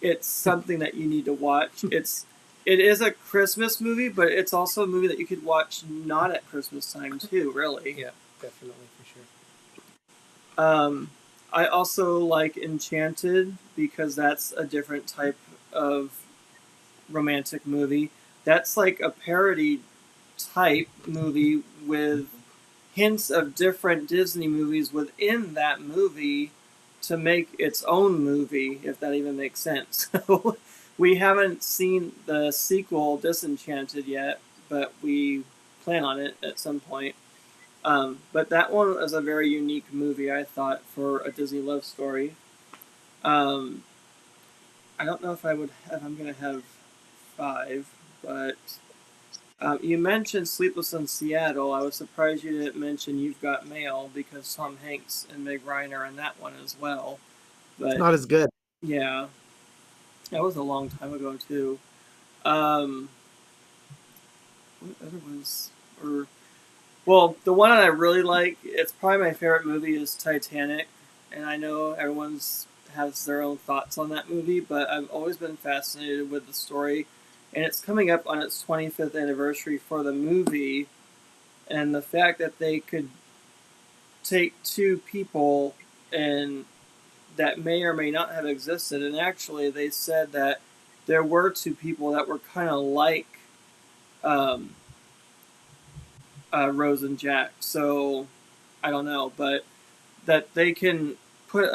it's something that you need to watch. It is a Christmas movie, but it's also a movie that you could watch not at Christmas time too, really. Yeah, definitely, for sure. I also like Enchanted because that's a different type of romantic movie. That's like a parody type movie with hints of different Disney movies within that movie to make its own movie, if that even makes sense. So we haven't seen the sequel Disenchanted yet, but we plan on it at some point. But that one is a very unique movie, I thought, for a Disney love story. I don't know if I'm going to have 5, but you mentioned Sleepless in Seattle. I was surprised you didn't mention You've Got Mail because Tom Hanks and Meg Ryan are in that one as well. But It's not as good. yeah. That was a long time ago too. What other ones? Well, the one I really like, it's probably my favorite movie, is Titanic, and I know everyone's has their own thoughts on that movie, but I've always been fascinated with the story, and it's coming up on its 25th anniversary for the movie, and the fact that they could take two people and that may or may not have existed, and actually they said that there were two people that were kind of like um, Rose and Jack. So I don't know, but that they can put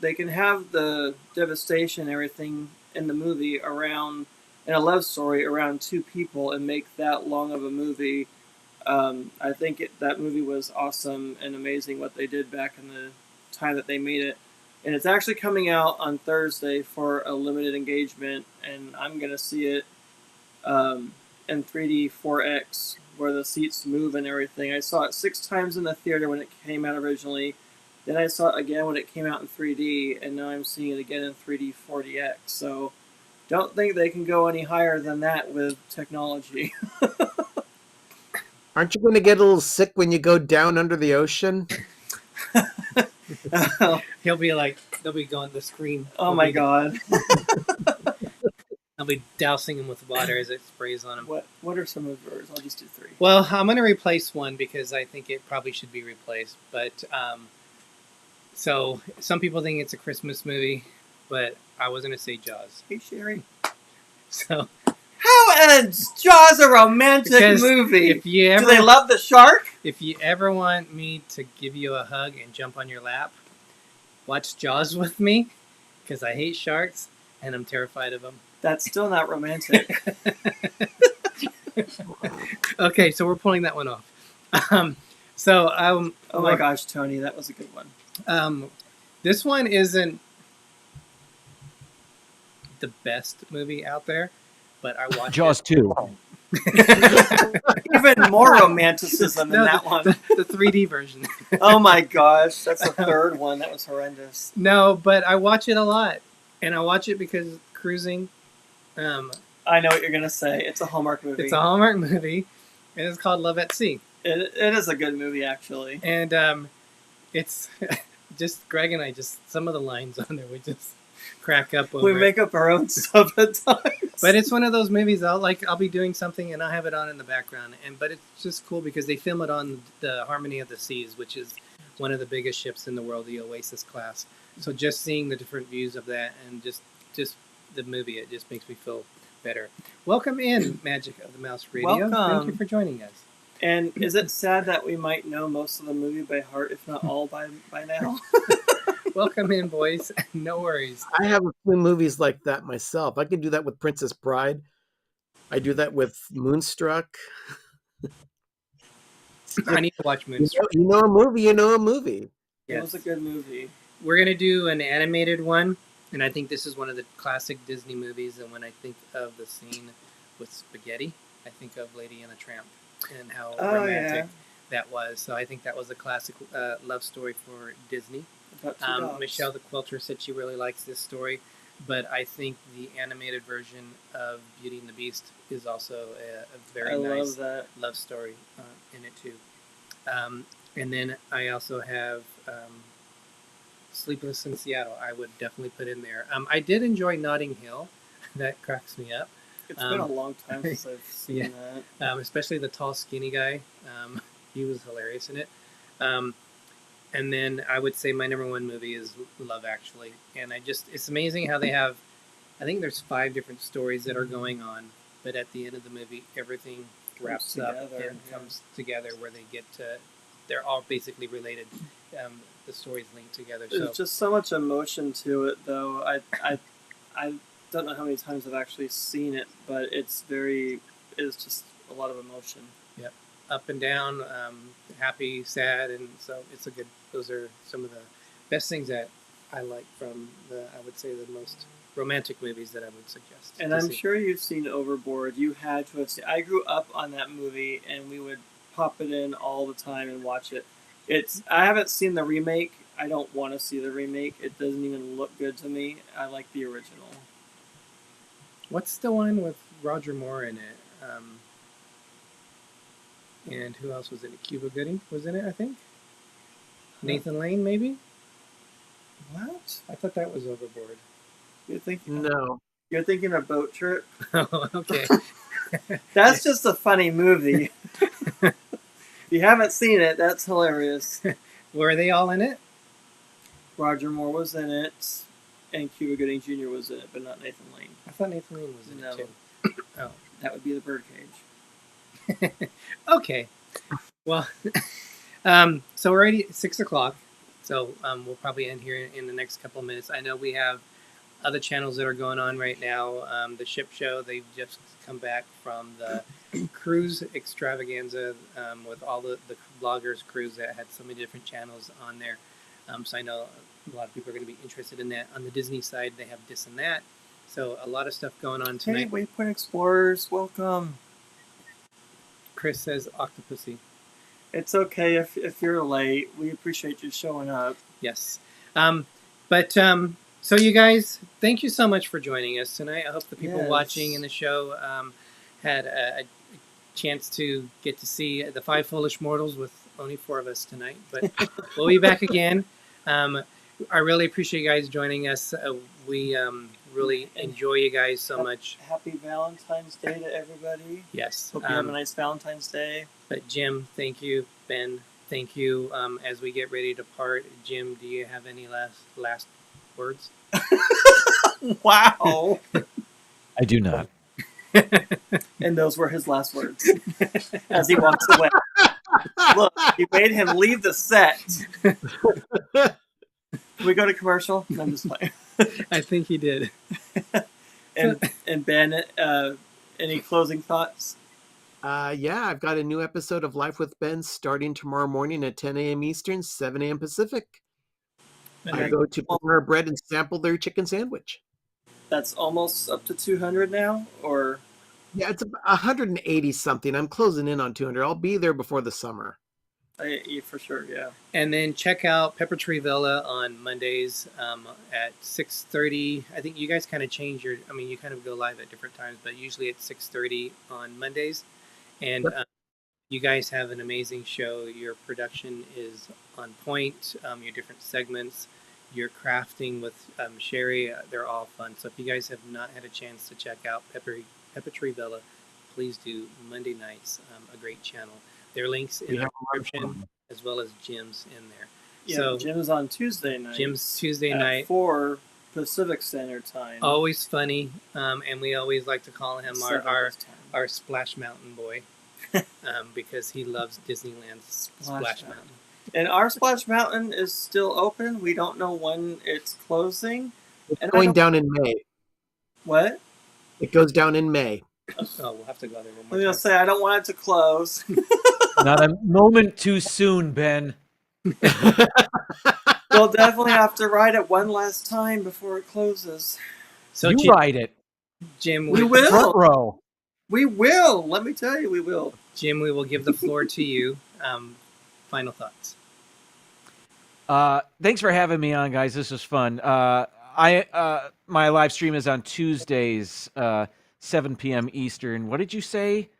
they can have the devastation and everything in the movie around in a love story around two people and make that long of a movie. I think that movie was awesome and amazing what they did back in the time that they made it. And it's actually coming out on Thursday for a limited engagement, and I'm gonna see it in 3D 4X where the seats move and everything. I saw it 6 times in the theater when it came out originally. Then I saw it again when it came out in 3D, and now I'm seeing it again in 3D 4DX. So don't think they can go any higher than that with technology. Aren't you going to get a little sick when you go down under the ocean? He'll be like, they'll be going the screen. Oh my god. I'll be dousing him with water as it sprays on him. What are some of yours? I'll just do 3. Well, I'm going to replace one because I think it probably should be replaced. But so some people think it's a Christmas movie, but I was going to say Jaws. Hey Sherry. So how is Jaws a romantic because movie? If you ever, do they love the shark? If you ever want me to give you a hug and jump on your lap, watch Jaws with me because I hate sharks and I'm terrified of them. That's still not romantic. Okay, so we're pulling that one off. Oh my gosh, Tony, that was a good one. This one isn't the best movie out there, but I watched Jaws 2. Even more romanticism in that one. The 3D version. Oh my gosh, that's the third one. That was horrendous. No, but I watch it a lot, and I watch it because cruising. I know what you're gonna say. It's a Hallmark movie. It's a Hallmark movie, and it's called Love at Sea. It is a good movie, actually. And it's just Greg and I. Just some of the lines on there we just crack up over. We make up our own stuff at times. But it's one of those movies I'll be doing something and I'll have it on in the background, but it's just cool because they film it on the Harmony of the Seas, which is one of the biggest ships in the world, the Oasis class. So just seeing the different views of that and just the movie, it just makes me feel better. Welcome in, Magic of the Mouse Radio. Welcome. Thank you for joining us. And is it sad that we might know most of the movie by heart, if not all by now? Welcome in, boys. No worries. I have a few movies like that myself. I can do that with Princess Bride. I do that with Moonstruck. I need to watch Moonstruck. You know a movie, you know a movie. It was a good movie. We're going to do an animated one, and I think this is one of the classic Disney movies, and when I think of the scene with spaghetti, I think of Lady and the Tramp and how romantic that was. So I think that was a classic love story for Disney. Michelle the Quilter said she really likes this story, but I think the animated version of Beauty and the Beast is also a very nice love story in it too. And then I also have Sleepless in Seattle. I would definitely put in there. I did enjoy Notting Hill. That cracks me up. It's been a long time since I've seen that. Especially the tall, skinny guy. He was hilarious in it. And then I would say my number one movie is Love Actually. And it's amazing how they have, I think there's 5 different stories that are going on, but at the end of the movie, everything wraps up and comes together where they get to, they're all basically related. The stories linked together. There's just so much emotion to it, though. I don't know how many times I've actually seen it, but it's just a lot of emotion. Yep. Up and down, happy, sad, and so those are some of the best things that I like from I would say the most romantic movies that I would suggest. And I'm sure you've seen Overboard. You had to have seen. I grew up on that movie, and we would pop it in all the time and watch it. I haven't seen the remake. I don't want to see the remake. It doesn't even look good to me. I like the original. What's the one with Roger Moore in it? And who else was in it? Cuba Gooding was in it, I think. Nathan Lane, maybe. What? I thought that was Overboard. You're thinking? No. You're thinking of Boat Trip? Oh, okay. That's just a funny movie. If you haven't seen it, that's hilarious. Were they all in it? Roger Moore was in it, and Cuba Gooding Jr. was in it, but not Nathan Lane. I thought Nathan Lane was in No. it too. Oh. That would be the Birdcage. Okay. Well, so we're already at 6 o'clock. So we'll probably end here in the next couple of minutes. I know we have other channels that are going on right now. The Ship Show, they've just come back from the cruise extravaganza with all the bloggers cruise that had so many different channels on there. So I know a lot of people are going to be interested in that. On the Disney side, they have this and that. So a lot of stuff going on tonight. Hey, Waypoint Explorers, welcome. Chris says Octopussy. It's okay if you're late. We appreciate you showing up. Yes. So you guys, thank you so much for joining us tonight. I hope the people Yes. watching in the show had a chance to get to see the Five Foolish Mortals with only 4 of us tonight. But we'll be back again. I really appreciate you guys joining us. We really enjoy you guys so much. Happy Valentine's Day to everybody. Yes. Hope you have a nice Valentine's Day. But Jim, thank you. Ben, thank you. As we get ready to part, Jim, do you have any last words? Wow. I do not. And those were his last words as he walks away. Look, you made him leave the set. Can we go to commercial? No, I'm just playing. I think he did. And Ben, any closing thoughts? Yeah, I've got a new episode of Life with Ben starting tomorrow morning at 10 a.m. Eastern, 7 a.m. Pacific. I go to Panera Bread and sample their chicken sandwich. That's almost up to 200 now, or? Yeah, it's 180 something. I'm closing in on 200. I'll be there before the summer. For sure, yeah. And then check out Pepper Tree Villa on Mondays at 6:30. I think you guys kind of change you kind of go live at different times, but usually at 6:30 on Mondays. And you guys have an amazing show. Your production is on point. Your different segments, your crafting with Sherry, they're all fun. So if you guys have not had a chance to check out Pepper Tree Villa, please do. Monday nights, a great channel. There are links in the description as well as Jim's in there. Yeah, so Jim's on Tuesday night. Jim's Tuesday at night. 4 Pacific Standard Time. Always funny, and we always like to call him our Splash Mountain boy because he loves Disneyland's Splash Mountain. And our Splash Mountain is still open. We don't know when it's closing. It's going down in May. What? It goes down in May. Oh, we'll have to go there one more I was time. going to say, I don't want it to close. Not a moment too soon, Ben. We'll definitely have to ride it one last time before it closes. So you ride it. Jim, We will. Front row. We will. Let me tell you, we will. Jim, we will give the floor to you. Final thoughts. Thanks for having me on, guys. This was fun. My live stream is on Tuesdays, 7 p.m. Eastern. What did you say?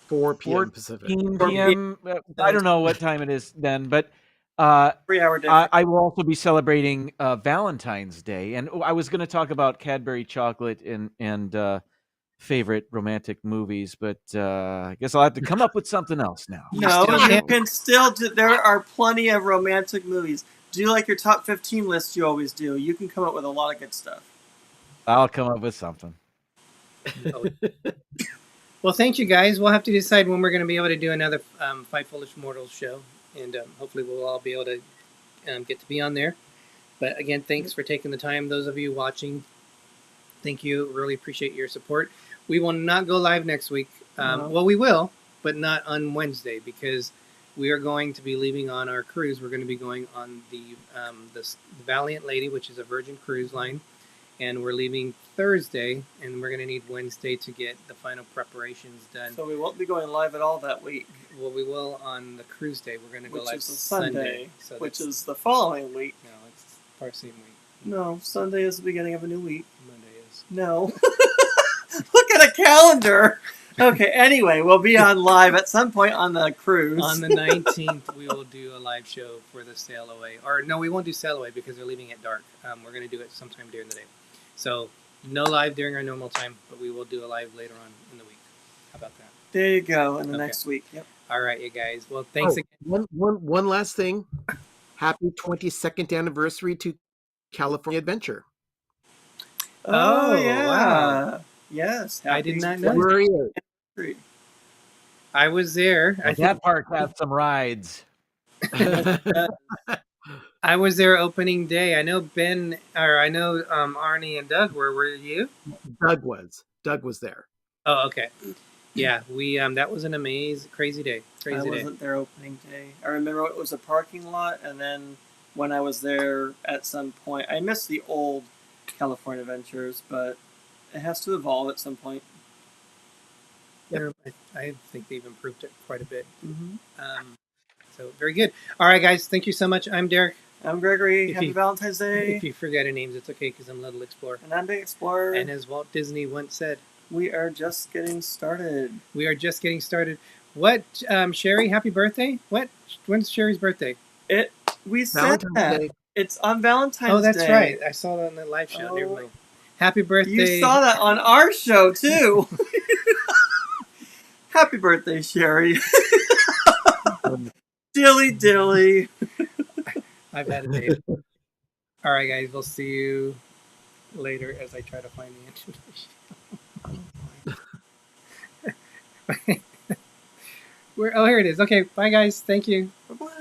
4 p.m. Pacific. 14 p.m. I don't know what time it is then, but 3-hour difference. I will also be celebrating Valentine's Day, and I was going to talk about Cadbury chocolate and favorite romantic movies, but I guess I'll have to come up with something else now. No, still you can't. can still do. There are plenty of romantic movies. Do like your top 15 list you always do. You can come up with a lot of good stuff. I'll come up with something. Well, thank you, guys. We'll have to decide when we're going to be able to do another Five Foolish Mortals show, and hopefully we'll all be able to get to be on there. But again, thanks for taking the time. Those of you watching, thank you. Really appreciate your support. We will not go live next week. Well, we will, but not on Wednesday because we are going to be leaving on our cruise. We're going to be going on the Valiant Lady, which is a Virgin cruise line. And we're leaving Thursday, and we're going to need Wednesday to get the final preparations done. So we won't be going live at all that week. Well, we will on the cruise day. We're going to go Which live is a Sunday, So which that's- is the following week. No, it's our same week. No, Sunday is the beginning of a new week. Monday is. is. No. Look at a calendar. Okay, anyway, we'll be on live at some point on the cruise. On the 19th, we will do a live show for the sail away. Or no, we won't do sail away because they're leaving at dark. We're going to do it sometime during the day. So no live during our normal time, but we will do a live later on in the week. How about that? There you go, in the Okay. next week. Yep. All right, you guys. Well, thanks again. One last thing. Happy 22nd anniversary to California Adventure. Oh, yeah. wow. Yes. I did not know. February 8th. I was there. I think That park has some rides. I was there opening day. I know Ben, or I know Arnie and Doug were. Were you? Doug was there. Oh, okay. Yeah, we that was an amazing, crazy day. I Crazy day. wasn't there opening day. I remember it was a parking lot, and then when I was there at some point, I missed the old California Adventures, but it has to evolve at some point. Yeah, I think they've improved it quite a bit. Mm-hmm. So very good. All right, guys. Thank you so much. I'm Derek. I'm Gregory. If Happy you- Valentine's Day. If you forget our names, it's okay because I'm Little Explorer. And I'm Big Explorer. And as Walt Disney once said, we are just getting started. we are just getting started. What, Sherry? Happy birthday! What? When's Sherry's birthday? We said Valentine's that. Day. It's on Valentine's Day. Oh, that's right. I saw that on the live show. Never Oh. mind. Happy birthday! You saw that on our show, too. Happy birthday, Sherry. Dilly dilly. I've had a day. All right, guys. We'll see you later as I try to find the information. Oh, here it is. Okay, bye, guys. Thank you. Bye-bye.